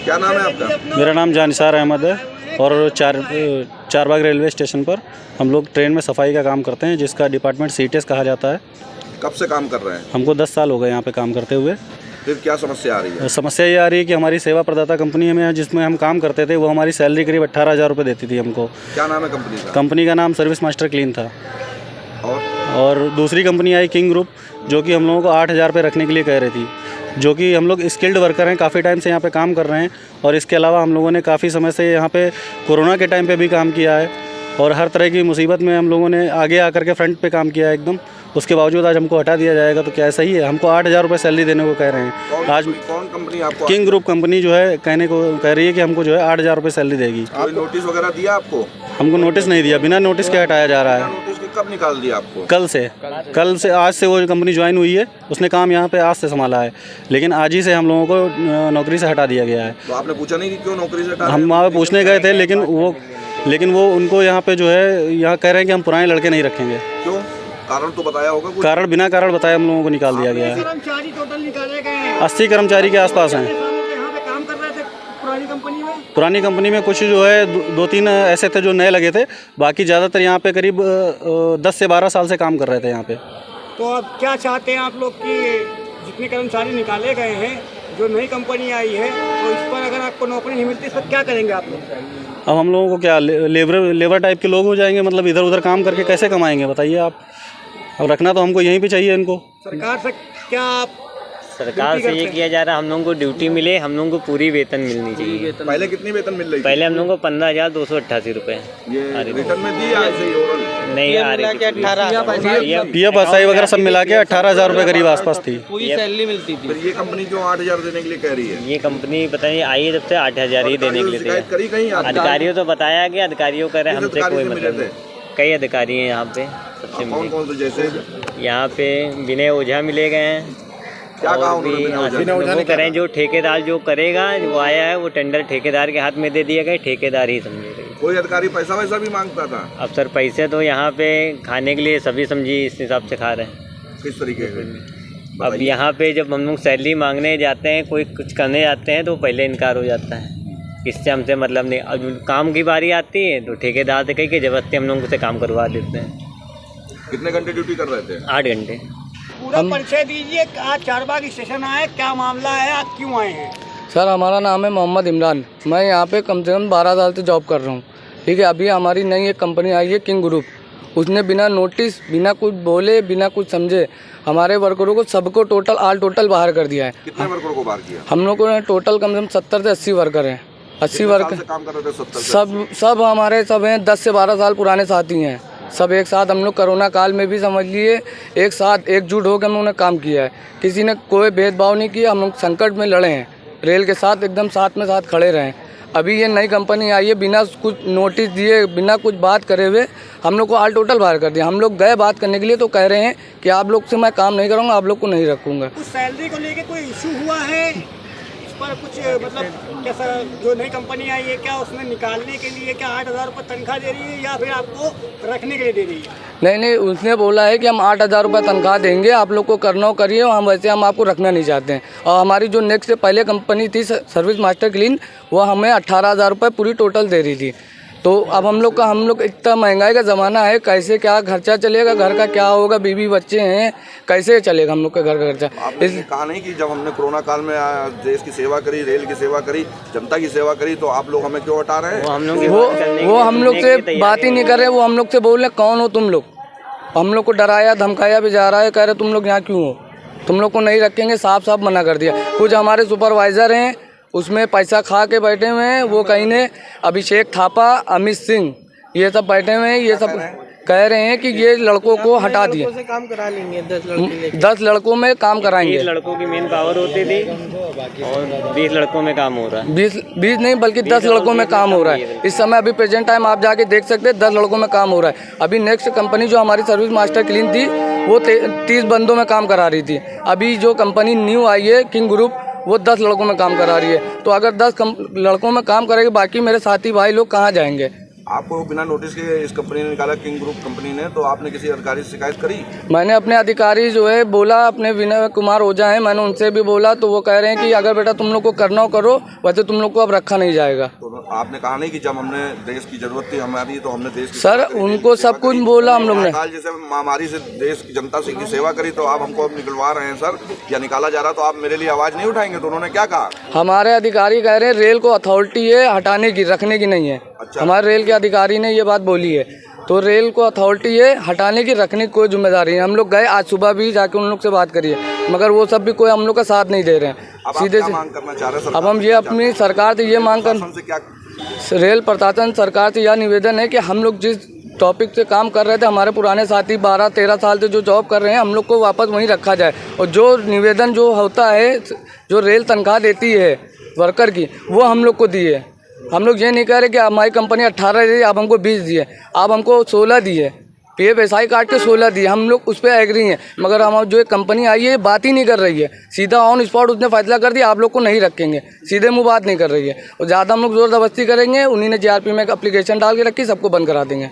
क्या नाम है आपका? मेरा नाम जानिसार अहमद है और चारबाग रेलवे स्टेशन पर हम लोग ट्रेन में सफाई का काम करते हैं, जिसका डिपार्टमेंट सीटेस कहा जाता है। कब से काम कर रहे हैं? हमको 10 साल हो गए यहाँ पे काम करते हुए। फिर क्या समस्या आ रही है? समस्या ये आ रही है कि हमारी सेवा प्रदाता कंपनी में जिसमें हम काम करते थे, वो हमारी सैलरी करीब 18,000 रुपये देती थी हमको। क्या नाम है कंपनी का? कंपनी का नाम सर्विस मास्टर क्लीन था। और दूसरी कंपनी आई किंग ग्रुप, जो कि हम लोगों को 8,000 रुपये रखने के लिए कह रही थी, जो कि हम लोग स्किल्ड वर्कर हैं, काफ़ी टाइम से यहाँ पे काम कर रहे हैं। और इसके अलावा हम लोगों ने काफ़ी समय से यहाँ पे कोरोना के टाइम पे भी काम किया है और हर तरह की मुसीबत में हम लोगों ने आगे आकर के फ्रंट पे काम किया है एकदम। उसके बावजूद आज हमको हटा दिया जाएगा तो क्या सही है? हमको 8,000 रुपये सैलरी देने को कह रहे हैं। आज कौन कंपनी आपको? किंग ग्रुप कंपनी जो है कहने को कह रही है कि हमको जो है 8,000 रुपये सैलरी देगी। कोई नोटिस वगैरह दिया आपको? हमको नोटिस नहीं दिया, बिना नोटिस के हटाया जा रहा है। नोटिस कब निकाल दिया आपको? कल से आज से वो कंपनी ज्वाइन हुई है, उसने काम यहाँ पे आज से संभाला है, लेकिन आज ही से हम लोगों को नौकरी से हटा दिया गया है। तो आपने पूछा नहीं कि क्यों नौकरी से हटा? हम वहाँ पूछने गए थे, लेकिन वो उनको यहाँ पे जो है यहाँ कह रहे हैं कि हम पुराने लड़के नहीं रखेंगे। क्यों? कारण तो बताया होगा कुछ? कारण बिना कारण बताए हम लोगों को निकाल दिया गया है। कर्मचारी टोटल निकाले गए हैं। 80 कर्मचारी के आसपास हैं। यहाँ पे काम कर रहे थे पुरानी कंपनी में कुछ जो है 2-3 ऐसे थे जो नए लगे थे, बाकी ज़्यादातर यहाँ पे करीब 10 से 12 साल से काम कर रहे थे यहाँ पे। तो अब क्या चाहते हैं आप लोग कि जितने कर्मचारी निकाले गए हैं, जो नई कंपनी आई है, तो इस पर अगर आपको नौकरी नहीं मिलती, इस पर क्या करेंगे आप लोग? अब हम लोगों को क्या लेबर टाइप के लोग हो जाएंगे, मतलब इधर उधर काम करके कैसे कमाएंगे बताइए आप? अब रखना तो हमको यहीं पे चाहिए इनको। सरकार से क्या आप सरकार से ये किया जा रहा है, हम लोगों को ड्यूटी मिले, हम लोगों को पूरी वेतन मिलनी चाहिए। पहले कितनी वेतन मिल रही थी? पहले हम लोगों को 15,288 रुपये ये रिटर्न में दी आज से नहीं आ रही। पीएफ बसाई वगैरह सब मिला के 18,000 रुपये करीब आसपास थी। पूरी सैलरी मिलती थी। फिर ये कंपनी क्यों 8,000 देने के लिए कह रही है? ये कंपनी पता नहीं आई है जब से 8,000 ही देने के लिए शिकायत करी कहीं? अधिकारियों तो बताया गया, अधिकारियों कह रहे हैं हमसे कोई मतलब नहीं। कई अधिकारी हैं यहाँ पे, सबसे कौन कौन से? जैसे यहाँ पे विनय ओझा मिले गए हैं। क्या कहा उन्होंने? वो करें जो ठेकेदार जो करेगा, वो आया है वो टेंडर ठेकेदार के हाथ में दे दिया गया, ठेकेदार ही समझेगा। कोई अधिकारी पैसा वैसा भी मांगता था? अब सर पैसे तो यहाँ पे खाने के लिए सभी समझी इस हिसाब से खा रहे हैं। किस तरीके से? अब यहाँ पे जब हम लोग सैलरी मांगने जाते हैं, कोई कुछ करने जाते हैं तो पहले इनकार हो जाता है, इससे हमसे मतलब नहीं। अब काम की बारी आती है तो ठेकेदार से कही कि जबरदस्ती हम लोगों से काम करवा देते हैं। कितने घंटे ड्यूटी कर रहे थे? 8 घंटे। पूरा परिचय दीजिए। आज चारबाग स्टेशन आए, क्या मामला है, आप क्यों आए हैं? सर हमारा नाम है मोहम्मद इमरान। मैं यहाँ पे कम से कम 12 साल से जॉब कर रहा हूँ। ठीक है, अभी हमारी नई एक कंपनी आई है किंग ग्रुप, उसने बिना नोटिस, बिना कुछ बोले, बिना कुछ समझे हमारे वर्करों को सबको टोटल बाहर कर दिया है। कितने वर्करों को बाहर किया? हम लोगों ने टोटल कम से कम 70 से 80 वर्कर हैं। 80 वर्कर काम कर रहे थे? 70 सब हमारे सब हैं, 10 से 12 साल पुराने साथी हैं। सब एक साथ हम लोग कोरोना काल में भी समझ लिए एक साथ एकजुट होकर हम लोगों ने काम किया है। किसी ने कोई भेदभाव नहीं किया, हम लोग संकट में लड़े हैं, रेल के साथ एकदम साथ में साथ खड़े रहे। अभी ये नई कंपनी आई है, बिना कुछ नोटिस दिए, बिना कुछ बात करे हुए हम लोग को ऑल टोटल बाहर कर दिया। हम लोग गए बात करने के लिए तो कह रहे हैं कि आप लोग से मैं काम नहीं करूँगा, आप लोग को नहीं रखूँगा। कुछ सैलरी को लेके कोई इशू हुआ है? इस पर कुछ मतलब कैसा, जो नई कंपनी आई है क्या उसमें निकालने के लिए क्या 8,000 रुपये तनख्वाह दे रही है या फिर आपको रखने के लिए दे रही है? नहीं, उसने बोला है कि हम 8,000 रुपये तनख्वाह देंगे, आप लोग को करना हो करिए, हम आपको रखना नहीं चाहते हैं। और हमारी जो नेक्स्ट पहले कंपनी थी सर्विस मास्टर क्लीन, वो हमें 18,000 रुपये पूरी टोटल दे रही थी। तो अब हम लोग इतना महंगाई का ज़माना है, कैसे क्या खर्चा चलेगा, घर का क्या होगा, बीवी बच्चे हैं, कैसे चलेगा हम लोग का घर का खर्चा? आपने कहा नहीं कि जब हमने कोरोना काल में देश की सेवा करी, रेल की सेवा करी, जनता की सेवा करी, तो आप लोग हमें क्यों हटा रहे हैं? वो हम लोग से बात ही नहीं कर रहे। वो हम लोग से बोल रहे कौन हो तुम लोग? हम लोग को डराया धमकाया भी जा रहा है, कह रहे तुम लोग यहाँ क्यों हो, तुम लोग को नहीं रखेंगे, साफ मना कर दिया। कुछ हमारे सुपरवाइज़र हैं उसमें पैसा खा के बैठे हुए हैं, वो कहीं ने अभिषेक थापा, अमित सिंह, ये सब बैठे हुए हैं। ये सब कह रहे हैं कि ये लड़कों को हटा दिए, काम करा लेंगे, 10 लड़कों में काम कराएंगे। 20 लड़कों की मेन पावर होती थी और 20 लड़कों में काम हो रहा है। 20 नहीं बल्कि 10 लड़कों में काम हो रहा है इस समय। अभी प्रेजेंट टाइम आप जाके देख सकते हैं, 10 लड़कों में काम हो रहा है। अभी नेक्स्ट कंपनी जो हमारी सर्विस मास्टर क्लीन थी, वो 30 बंदों में काम करा रही थी। अभी जो कंपनी न्यू आई है किंग ग्रुप, वो 10 लड़कों में काम करा रही है। तो अगर 10 लड़कों में काम करेगी, बाकी मेरे साथी भाई लोग कहाँ जाएंगे? आपको बिना नोटिस के इस कंपनी ने निकाला, किंग ग्रुप कंपनी ने, तो आपने किसी अधिकारी से शिकायत करी? मैंने अपने अधिकारी जो है बोला, अपने विनय कुमार ओझा हैं, मैंने उनसे भी बोला, तो वो कह रहे हैं कि अगर बेटा तुम लोग को करना हो करो, वैसे तुम लोग को अब रखा नहीं जाएगा। तो आपने कहा नहीं कि जब हमने देश की जरूरत थी हमारी तो हमने देश की सर उनको सब कुछ बोला हम लोग ने। जैसे महामारी से देश की जनता से की सेवा करी तो आप हमको अब निकलवा रहे हैं सर, या निकाला जा रहा तो आप मेरे लिए आवाज़ नहीं उठाएंगे? तो उन्होंने क्या कहा? हमारे अधिकारी कह रहे हैं रेल को अथॉरिटी है हटाने की, रखने की नहीं है। अच्छा। हमारे रेल के अधिकारी ने ये बात बोली है, तो रेल को अथॉरिटी है हटाने की, रखने की कोई जिम्मेदारी नहीं। हम लोग गए आज सुबह भी जाके उन लोग से बात करिए, मगर वो सब भी कोई हम लोग का साथ नहीं दे रहे हैं। सीधे से मांग करना चाह रहे हैं? अब हम ये अपनी सरकार से ये मांग कर, रेल प्रशासन सरकार से यह निवेदन है कि हम लोग जिस टॉपिक से काम कर रहे थे, हमारे पुराने साथी 12-13 साल से जो जॉब कर रहे हैं, हम लोग को वापस वहीं रखा जाए। और जो निवेदन जो होता है, जो रेल तनख्वाह देती है वर्कर की, वो हम लोग को दिए। हम लोग ये नहीं कह रहे कि हमारी कंपनी 18 दी, आप हमको 20 दिए, आप हमको 16 दिए, PFSI काट के 16 दिए, हम लोग उस पर एग्री हैं। मगर हम जो एक कंपनी आई है बात ही नहीं कर रही है, सीधा ऑन स्पॉट उसने फैसला कर दिया आप लोग को नहीं रखेंगे, सीधे मुँह बात नहीं कर रही है। और ज़्यादा हम लोग ज़ोर ज़बरदस्ती करेंगे, उन्हीं ने JRP में एक एप्लीकेशन डाल के रखी, सबको बंद करा देंगे।